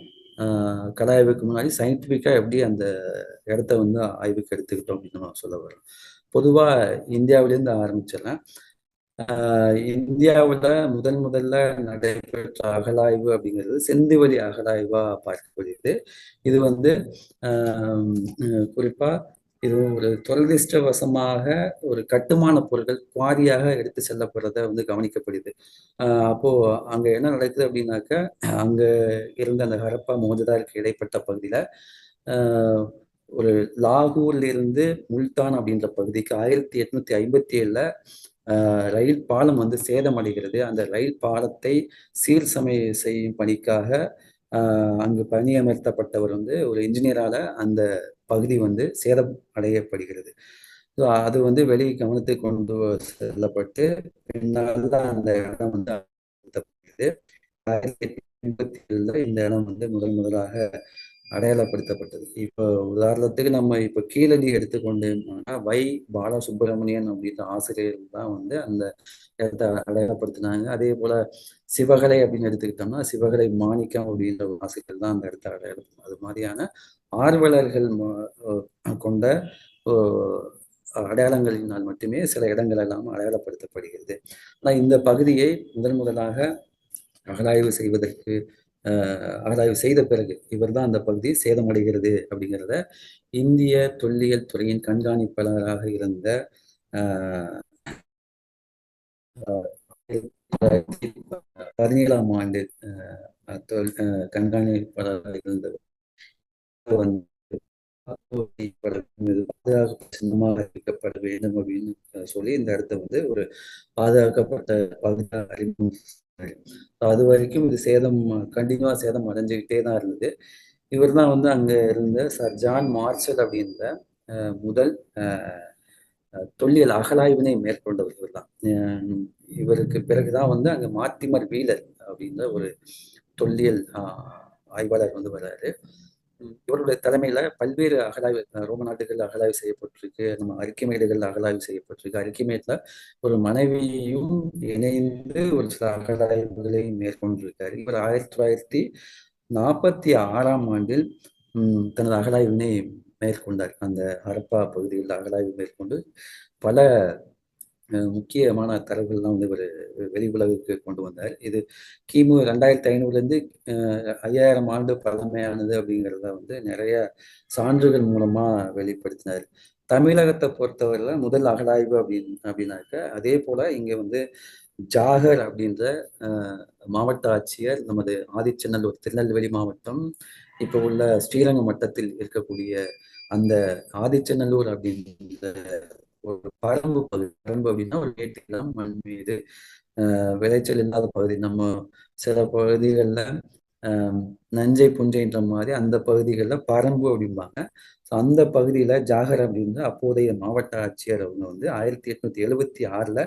கள ஆய்வுக்கு முன்னாடி சயின்டிஃபிக்கா எப்படி அந்த இடத்த வந்து ஆய்வுக்கு எடுத்துக்கிட்டோம் அப்படின்னு நம்ம சொல்ல வரோம். பொதுவா இந்தியாவிலேருந்து ஆரம்பிச்சிடலாம். இந்தியாவில் முதல்ல நடைபெற்ற அகழாய்வு அப்படிங்கிறது செந்துவெளி அகழாய்வா பார்க்கப்படுகிறது. இது வந்து குறிப்பா இது ஒரு துரதிர்ஷ்டவசமாக ஒரு கட்டுமான பொருட்கள் குவாரியாக எடுத்து செல்லப்படுறத வந்து கவனிக்கப்படுது. அப்போ அங்க என்ன நடக்குது அப்படின்னாக்க அங்க இருந்த அந்த ஹரப்பா மோஜதாருக்கு இடைப்பட்ட பகுதியில ஒரு லாகூர்ல இருந்து முல்தான் அப்படின்ற பகுதிக்கு 1857ல ரயில் பாலம் வந்து சேதமடைகிறது. அந்த ரயில் பாலத்தை சீர் செய்யும் பணிக்காக அங்கு பணியமர்த்தப்பட்டவர் வந்து ஒரு இன்ஜினியரால அந்த பகுதி வந்து சேதம் அடையப்படுகிறது. அது வந்து வெளி கவனத்துக்கு கொண்டு செல்லப்பட்டு பின்னால் தான் அந்த இடம் வந்து 1887ல இந்த இடம் வந்து முதலாக அடையாளப்படுத்தப்பட்டது. இப்போ உதாரணத்துக்கு நம்ம இப்போ கீழடி எடுத்துக்கொண்டோம்னா பாலசுப்ரமணியன் அப்படின்ற ஆசிரியர் தான் வந்து அந்த இடத்தை அடையாளப்படுத்தினாங்க. அதே போல சிவகலை அப்படின்னு எடுத்துக்கிட்டோம்னா சிவகலை மாணிக்கம் அப்படின்ற ஒரு ஆசிரியர் தான் அந்த இடத்தை அடையாளம். அது மாதிரியான ஆர்வலர்கள் கொண்ட அடையாளங்களினால் மட்டுமே சில இடங்கள் எல்லாம் அடையாளப்படுத்தப்படுகிறது. ஆனால் இந்த பகுதியை முதலாக அகழாய்வு செய்வதற்கு அகழாய்வு செய்த பிறகு இவர் தான் அந்த பகுதி சேதமடைகிறது அப்படிங்கிறத இந்திய தொல்லியல் துறையின் கண்காணிப்பாளராக இருந்த 17ஆம் ஆண்டு கண்காணிப்பாளராக இருந்தவர் வந்து பாதுகாப்பு சின்னமாக அறிவிக்கப்பட வேண்டும் அப்படின்னு சொல்லி இந்த இடத்த வந்து ஒரு பாதுகாக்கப்பட்ட பகுதியாக அறிமுகம். அது வரைக்கும் இது சேதம் கண்டினியூவா சேதம் அடைஞ்சுக்கிட்டே தான் இருந்தது. இவர் தான் வந்து அங்க இருந்த சர் ஜான் மார்ஷல் அப்படின்ற முதல் தொல்லியல் அகழாய்வினை மேற்கொண்டவர் இவர் தான். இவருக்கு பிறகுதான் வந்து அங்க மார்ட்டிமர் வீலர் அப்படின்ற ஒரு தொல்லியல் ஆய்வாளர் வந்து வர்றாரு. இவருடைய தலைமையில பல்வேறு அகழாய்வு ரோம நாட்டுகள் அகழாய்வு செய்யப்பட்டிருக்கு, நம்ம அரிக்கமேடுகள் அகழாய்வு செய்யப்பட்டிருக்கு. அரிக்கமேட்ல ஒரு மனைவியும் இணைந்து ஒரு சில அகழாய்வுகளை மேற்கொண்டிருக்காரு. இவர் 1946ஆம் ஆண்டில் தனது அகழாய்வினை மேற்கொண்டார். அந்த ஹரப்பா பகுதியில் அகழாய்வு மேற்கொண்டு பல முக்கியமான தரவுகள்லாம் வந்து இவர் வெளி உலகுக்கு கொண்டு வந்தார். இது கிமு 2500லேருந்து 5000 ஆண்டு பழமையானது அப்படிங்கிறத வந்து நிறைய சான்றுகள் மூலமா வெளிப்படுத்தினார். தமிழகத்தை பொறுத்தவரையில முதல் அகழாய்வு அப்படின்னாக்க அதே போல இங்க வந்து ஜாகர் அப்படின்ற மாவட்ட ஆட்சியர் நமது ஆதிச்சநல்லூர் திருநெல்வேலி மாவட்டம் இப்போ உள்ள ஸ்ரீரங்கம் மட்டத்தில் இருக்கக்கூடிய அந்த ஆதிச்சநல்லூர் அப்படின்ற ஒரு பரம்பு பகுதி. பரம்பு அப்படின்னா ஒரு ஏற்றிலாம் மண் மீது விளைச்சல் இல்லாத பகுதி. நம்ம சில பகுதிகளில் நஞ்சை புஞ்சைன்ற மாதிரி அந்த பகுதிகளில் பரம்பு அப்படிம்பாங்க. ஸோ அந்த பகுதியில் ஜாகர் அப்படின்ற அப்போதைய மாவட்ட ஆட்சியர் அவங்க வந்து 1876ல்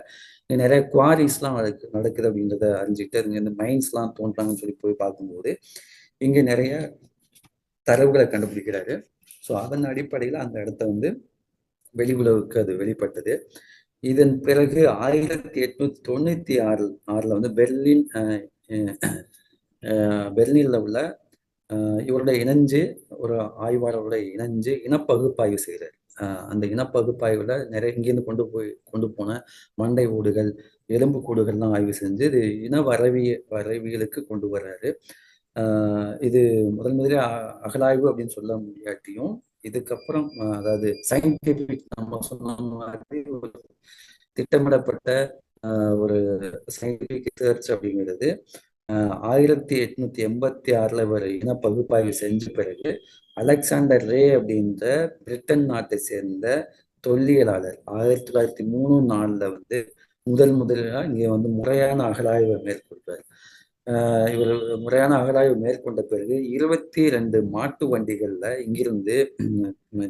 நிறைய குவாரிஸ்லாம் நடக்குது அப்படின்றத அறிஞ்சிக்கிட்டு இங்கே இந்த மைன்ஸ்லாம் தோன்றாங்கன்னு சொல்லி போய் பார்க்கும்போது இங்கே நிறைய தரவுகளை கண்டுபிடிக்கிறாரு. ஸோ அதன் அடிப்படையில் அந்த இடத்த வந்து வெளி உலகுக்கு அது வெளிப்பட்டது. இதன் பிறகு 1896ல் வந்து பெர்லின்ல உள்ள இவருடைய இணைஞ்சு ஒரு ஆய்வாளரோட இணைஞ்சு இனப்பகுப்பாய்வு செய்கிறார். அந்த இனப்பகுப்பாய்வுல நிறைய இங்கேருந்து கொண்டு போன மண்டை ஓடுகள், எலும்பு கூடுகள்லாம் ஆய்வு செஞ்சு இது இன வரைவியலுக்கு கொண்டு வர்றாரு. இது முதலில் அகழாய்வு அப்படின்னு சொல்ல முடியாட்டியும் இதுக்கப்புறம் அதாவது சயின்டிபிக் நம்ம சொன்ன மாதிரி ஒரு திட்டமிடப்பட்ட ஒரு சயின்டிபிக் ரிசர்ச் அப்படிங்கிறது 1886ல் ஒரு இன பகுப்பாய்வு செஞ்ச பிறகு அலெக்சாண்டர் ரே அப்படின்ற பிரிட்டன் நாட்டை சேர்ந்த தொல்லியலாளர் 1903-4 வந்து முதலாக இங்கே வந்து முறையான அகழாய்வை மேற்கொள்வார். இவர் முறையான அகழாய்வு மேற்கொண்ட பிறகு 22 மாட்டு வண்டிகள்ல இங்கிருந்து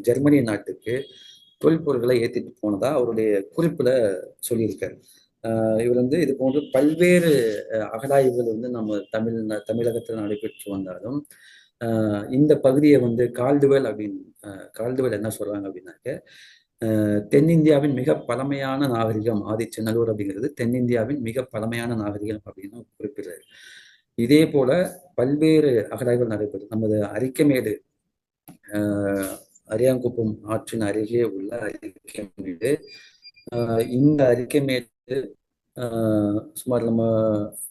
ஜெர்மனி நாட்டுக்கு தொல்பொருட்களை ஏற்றிட்டு போனதா அவருடைய குறிப்புல சொல்லியிருக்காரு. இவர் வந்து இது போன்று பல்வேறு அகழாய்வுகள் வந்து நம்ம தமிழகத்தில் நடைபெற்று வந்தாலும் இந்த பகுதியை வந்து கால்டுவெல் என்ன சொல்றாங்க அப்படின்னாக்க தென்னிந்தியாவின் மிக பழமையான நாகரிகம் ஆதிச்சநல்லூர் அப்படிங்கிறது தென்னிந்தியாவின் மிக பழமையான நாகரிகம் அப்படின்னு குறிப்பிடுறாரு. இதே போல பல்வேறு அகழாய்வுகள் நடைபெறும். நமது அரிக்கமேடு அரியாங்குப்பம் ஆற்றின் அருகே உள்ள அரிக்கமேடு, இந்த அரிக்கமேடு சுமார் நம்ம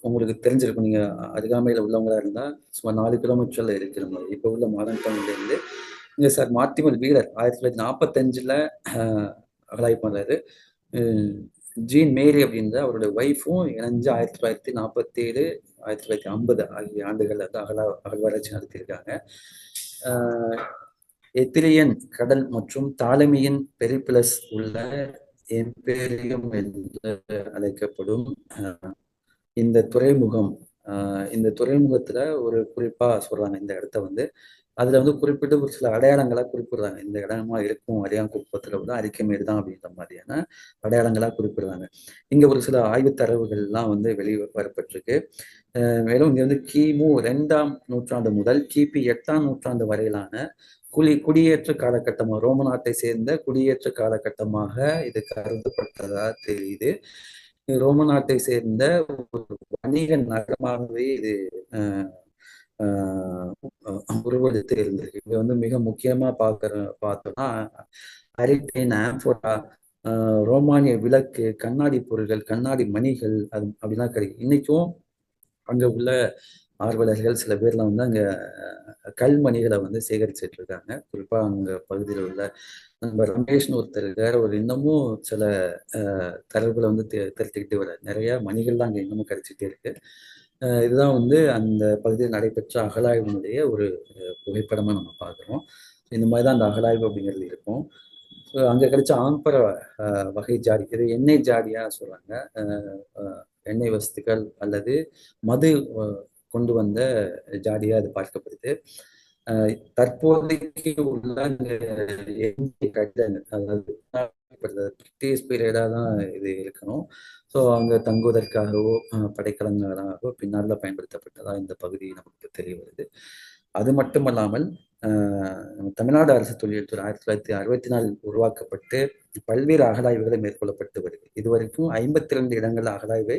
உங்களுக்கு தெரிஞ்சிருக்கும், நீங்க அருகாமையில உள்ளவங்களா இருந்தா சுமார் 4 கிலோமீட்டர்ல இருக்கு. நம்ம இப்போ உள்ள மாடர்ன் டவுன்ல இருந்து இங்க சார் மார்ட்டிமர் வீலர் 1945ல் அகழாய்வு பண்றாரு. ஜீன் மேரி அப்படின்ற அவருடைய ஒய்ஃபும் இணைஞ்சு 1947, 1950 ஆகிய ஆண்டுகள் வந்து அகழ்வாராய்ச்சி நடத்தியிருக்காங்க. எத்திரியன் கடல் மற்றும் தாலமியின் பெரிப்ளஸ் உள்ள எம்பேரியம் என்று அழைக்கப்படும் இந்த துறைமுகத்துல ஒரு குறிப்பா சொல்றாங்க இந்த இடத்த வந்து. அதுல வந்து குறிப்பிட்டு ஒரு சில அடையாளங்களா குறிப்பிடுறாங்க. இந்த இடமா இருக்கும் அரியாங்குப்பத்துல வந்து அரிக்கமேடு தான் அப்படின்ற மாதிரியான அடையாளங்களா குறிப்பிடுறாங்க. இங்க ஒரு சில ஆய்வு தரவுகள்லாம் வந்து வெளிவரப்பட்டிருக்கு. மேலும் இங்க வந்து கிமு 2ஆம் நூற்றாண்டு முதல் கிபி 8ஆம் நூற்றாண்டு வரையிலான குடியேற்ற காலகட்டமாக ரோம நாட்டை சேர்ந்த குடியேற்ற காலகட்டமாக இது கருதப்பட்டதா தெரியுது. ரோம நாட்டை சேர்ந்த ஒரு வணிக நகரமாகவே இது உருவெடுத்து இருந்திருக்கு. இது வந்து மிக முக்கியமா பார்த்தோம்னா அரிட்டைன், ஆம்போரா, ரோமானிய விளக்கு, கண்ணாடி பொருட்கள், கண்ணாடி மணிகள் அப்படிலாம் கிடைக்கும். இன்னைக்கும் அங்க உள்ள ஆர்வலர்கள் சில பேர்லாம் வந்து அங்கே கல்மணிகளை வந்து சேகரிச்சுட்டு இருக்காங்க. குறிப்பாக அங்கே பகுதியில் உள்ள நம்ம ரமேஷ்னு ஒருத்தர் இருக்கார். அவர் இன்னமும் சில தரவுகளை வந்து திரட்டிக்கிட்டு வர நிறைய மணிகள்லாம் அங்கே இன்னமும் கிடைச்சிட்டே இருக்கு. இதுதான் வந்து அந்த பகுதியில் நடைபெற்ற அகழாய்வினுடைய ஒரு புகைப்படமாக நம்ம பார்க்குறோம். இந்த மாதிரி தான் அந்த அகழாய்வு அப்படிங்கிறது இருக்கும். அங்கே கிடைச்ச ஆம்பர வகை ஜாடி, இது எண்ணெய் ஜாடியா சொல்றாங்க. எண்ணெய் வஸ்துக்கள் அல்லது மது கொண்டு வந்த ஜாடியா அது பார்க்கப்படுது. தற்போதைக்கு உள்ள அதாவது பிரிட்டிஷ் பீரியடா தான் இது இருக்கணும். ஸோ அங்கே தங்குவதற்காகவோ படைக்கலங்களாகவோ பின்னால் பயன்படுத்தப்பட்டதா இந்த பகுதி நமக்கு தெரிய வருது. அது மட்டுமல்லாமல் தமிழ்நாடு அரசு தொல்லியல் துறை 1964 உருவாக்கப்பட்டு பல்வேறு அகழாய்வுகளை மேற்கொள்ளப்பட்டு வருது. இதுவரைக்கும் 52 இடங்கள் அகழாய்வை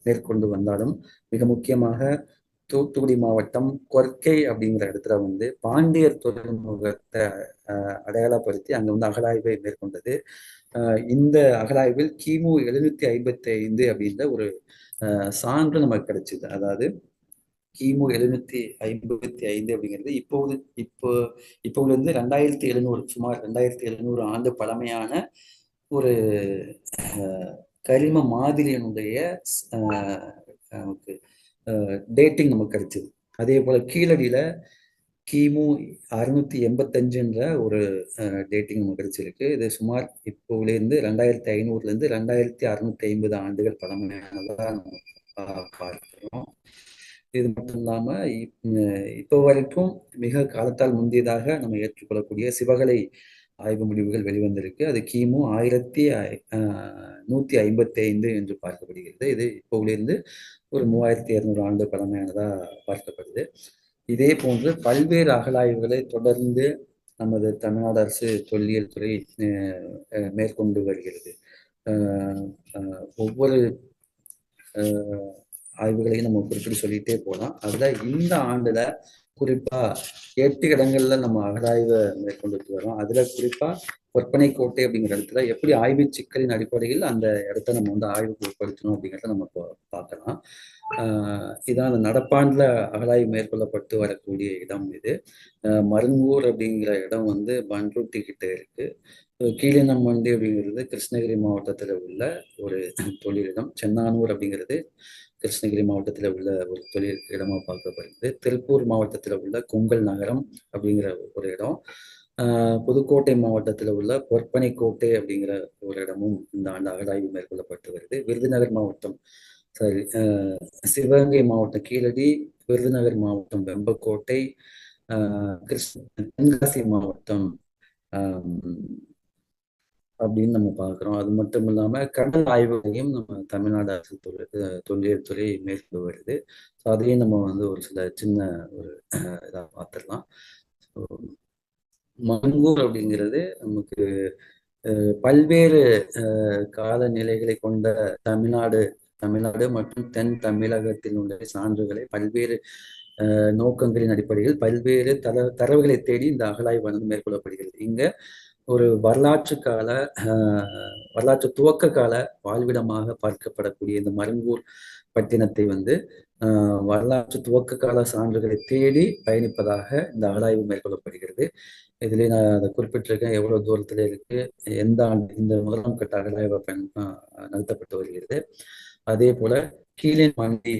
மேற்கொண்டு வந்தாலும் மிக முக்கியமாக தூத்துக்குடி மாவட்டம் கொர்க்கை அப்படிங்கிற இடத்துல வந்து பாண்டியர் துறைமுகத்தை அடையாளப்படுத்தி அங்க வந்து அகழாய்வை மேற்கொண்டது. இந்த அகழாய்வில் கிமு 755 அப்படின்ற ஒரு சான்று நமக்கு கிடைச்சிது. அதாவது கிமு 755 அப்படிங்கிறது இப்போ இருந்து 2700 சுமார் 2700 ஆண்டு பழமையான ஒரு கரிம மாதிரியினுடைய நமக்கு டேட்டிங் நமக்கு கிடைச்சது. அதே போல கீழடியில கிமு 685 ஒரு டேட்டிங் நமக்கு கிடைச்சிருக்கு. இது சுமார் இப்போலேருந்து 2500 2650 ஆண்டுகள் பழமையானதா நம்ம பார்க்கிறோம். இது மட்டும் இல்லாம இப்போ வரைக்கும் மிக காலத்தால் முந்தியதாக நம்ம ஏற்றுக்கொள்ளக்கூடிய சிவகலை ஆய்வு முடிவுகள் வெளிவந்திருக்கு. அது கிமு 1155 என்று பார்க்கப்படுகிறது. இது இப்போலிருந்து ஒரு 3200 ஆண்டு பழமையானதா பார்க்கப்படுது. இதே போன்று பல்வேறு அகழாய்வுகளை தொடர்ந்து நமது தமிழ்நாடு அரசு தொல்லியல் துறை மேற்கொண்டு வருகிறது. ஒவ்வொரு ஆய்வுகளையும் நம்ம குறிப்பிட்டு சொல்லிட்டே போகலாம். அதுல இந்த ஆண்டுல குறிப்பா 8 இடங்கள்ல நம்ம அகழாய்வை மேற்கொண்டு வரோம். அதுல குறிப்பா பொற்பனை கோட்டை அப்படிங்கிற இடத்துல எப்படி ஆய்வு சிக்கலின் அடிப்படையில் அந்த இடத்த நம்ம வந்து ஆய்வுக்கு உட்படுத்தணும் அப்படிங்கிறத நம்ம பார்க்கலாம். இதான் அந்த நடப்பாண்டுல அகழாய்வு மேற்கொள்ளப்பட்டு வரக்கூடிய இடம் இது. மருங்கூர் அப்படிங்கிற இடம் வந்து பண்ருட்டி கிட்ட இருக்கு. கீழினம்பண்டி அப்படிங்கிறது கிருஷ்ணகிரி மாவட்டத்தில் உள்ள ஒரு தொழிலிடம். சென்னானூர் அப்படிங்கிறது கிருஷ்ணகிரி மாவட்டத்தில் உள்ள ஒரு தொழில் இடமா பார்க்கப்படுது. திருப்பூர் மாவட்டத்தில் உள்ள கொங்கல் நகரம் அப்படிங்கிற ஒரு இடம், புதுக்கோட்டை மாவட்டத்தில் உள்ள பொற்பனை கோட்டை அப்படிங்கிற ஒரு இடமும் இந்த ஆண்டு அகழாய்வு மேற்கொள்ளப்பட்டு வருது. விருதுநகர் மாவட்டம் சிவகங்கை மாவட்டம் கீழடி, விருதுநகர் மாவட்டம் வெம்பக்கோட்டை, தென்காசி மாவட்டம் அப்படின்னு நம்ம பார்க்குறோம். அது மட்டும் இல்லாமல் கடல் ஆய்வுகளையும் நம்ம தமிழ்நாடு அரசு தொல்லியல் துறை மேற்கொண்டு வருது. ஸோ அதையும் நம்ம வந்து ஒரு சில சின்ன ஒரு இதாக பார்த்துடலாம். ஸோ மங்கூர் அப்படிங்கிறது நமக்கு பல்வேறு காலநிலைகளை கொண்ட தமிழ்நாடு மற்றும் தென் தமிழகத்தினுடைய சான்றுகளை பல்வேறு நோக்கங்களின் அடிப்படையில் பல்வேறு தரவுகளை தேடி இந்த அகழாய்வானது மேற்கொள்ளப்படுகிறது. இங்க ஒரு வரலாற்று துவக்க கால வாழ்விடமாக பார்க்கப்படக்கூடிய இந்த மருங்கூர் பட்டினத்தை வந்து வரலாற்று துவக்க கால சான்றுகளை தேடி பயணிப்பதாக இந்த அகழாய்வு மேற்கொள்ளப்படுகிறது. இதுலேயே நான் அதை குறிப்பிட்டிருக்கேன், எவ்வளவு தூரத்துல இருக்கு, எந்த ஆண்டு இந்த முதலாம் கட்ட அகழாய்வு நடத்தப்பட்டு வருகிறது. அதே போல கீழினம்பண்டி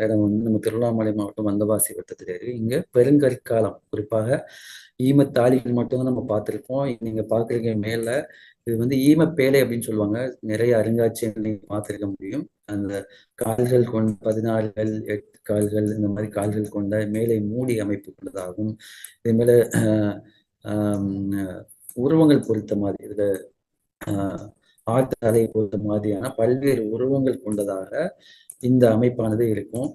இடம் வந்து நம்ம திருவண்ணாமலை மாவட்டம் வந்தவாசி வட்டத்தில் இருக்கு. இங்க பெருங்கற்காலம் குறிப்பாக ஈமத்தாளிகள் மட்டும்தான் நம்ம பார்த்துருக்கோம். நீங்க பார்க்குறீங்க மேல இது வந்து ஈமப்பேலை அப்படின்னு சொல்லுவாங்க. நிறைய அருங்காட்சியங்கள் நீங்க பார்த்துருக்க முடியும். அந்த கால்கள் கொண்ட 16 8 கால்கள் இந்த மாதிரி கால்கள் கொண்ட மேலே மூடி அமைப்பு கொண்டதாகும். இதே மேல உருவங்கள் பொறுத்த மாதிரி இதுல ஆழ்த்தலை பொறுத்த மாதிரியான பல்வேறு உருவங்கள் கொண்டதாக இந்த அமைப்பானது இருக்கும்.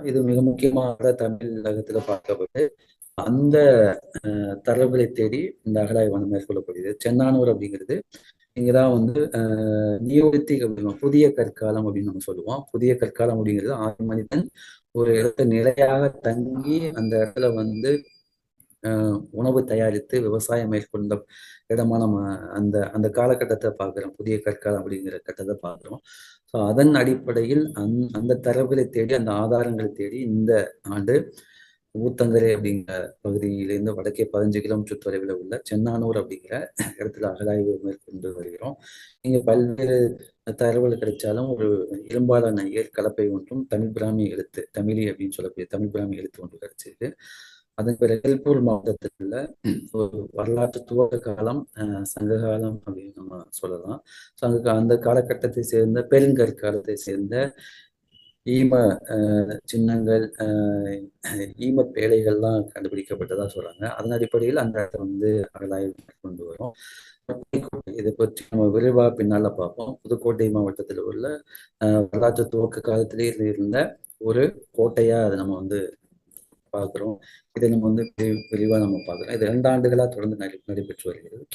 இது மிக முக்கியமாக தமிழகத்துல பார்க்கப்பட்டு அந்த தரவுகளை தேடி இந்த அகழாய்வானது மேற்கொள்ளப்படுகிறது. சென்னானூர் அப்படிங்கிறது இங்கதான் வந்து நியோலித்திக் அப்படின்னா புதிய கற்காலம் அப்படின்னு நம்ம சொல்லுவோம். புதிய கற்காலம் அப்படிங்கிறது ஆதி மனிதன் ஒரு இடத்துல நிலையாக தங்கி அந்த இடத்துல வந்து உணவு தயாரித்து விவசாயம் மேற்கொண்ட இடமா நம்ம அந்த அந்த காலகட்டத்தை பார்க்குறோம். புதிய கற்காலம் அப்படிங்கிற கட்டத்தை பார்க்குறோம். ஸோ அதன் அடிப்படையில் அந்த தரவுகளை தேடி, அந்த ஆதாரங்களை தேடி இந்த ஆண்டு ஊத்தங்கரை அப்படிங்கிற பகுதியிலிருந்து வடக்கே 15 கிலோமீட்டர் தொலைவில் உள்ள சென்னானூர் அப்படிங்கிற இடத்துல அகழாய்வு மேற்கொண்டு வருகிறோம். இங்கே பல்வேறு தகவல்கள் கிடைச்சாலும் ஒரு இரும்பாலான ஏர் கலப்பை ஒன்றும் தமிழ் பிராமி எழுத்து, தமிழி அப்படின்னு சொல்லக்கூடிய தமிழ் பிராமி எழுத்து ஒன்று கிடைச்சிருக்கு. அதன் பிறகு திருப்பூர் மாவட்டத்தில் ஒரு வரலாற்று துவக்க காலம், சங்க காலம் அப்படின்னு நம்ம சொல்லலாம். ஸோ அந்த காலகட்டத்தை சேர்ந்த பெருங்கற்காலத்தை சேர்ந்த ஈம சின்னங்கள், ஈம பேழைகள்லாம் கண்டுபிடிக்கப்பட்டதா சொல்றாங்க. அதன் அடிப்படையில் அந்த இடத்த வந்து அகழாய்வு கொண்டு வரும். இதை பற்றி நம்ம விரிவாக பின்னால பார்ப்போம். புதுக்கோட்டை மாவட்டத்தில் உள்ள வரலாற்று துவக்க காலத்திலே இருந்த ஒரு கோட்டையா அதை நம்ம வந்து பார்க்கிறோம். இதை நம்ம வந்து விரிவாக நம்ம பார்க்கிறோம். இது 2 ஆண்டுகளா தொடர்ந்து நடைபெற்று வருகிறது.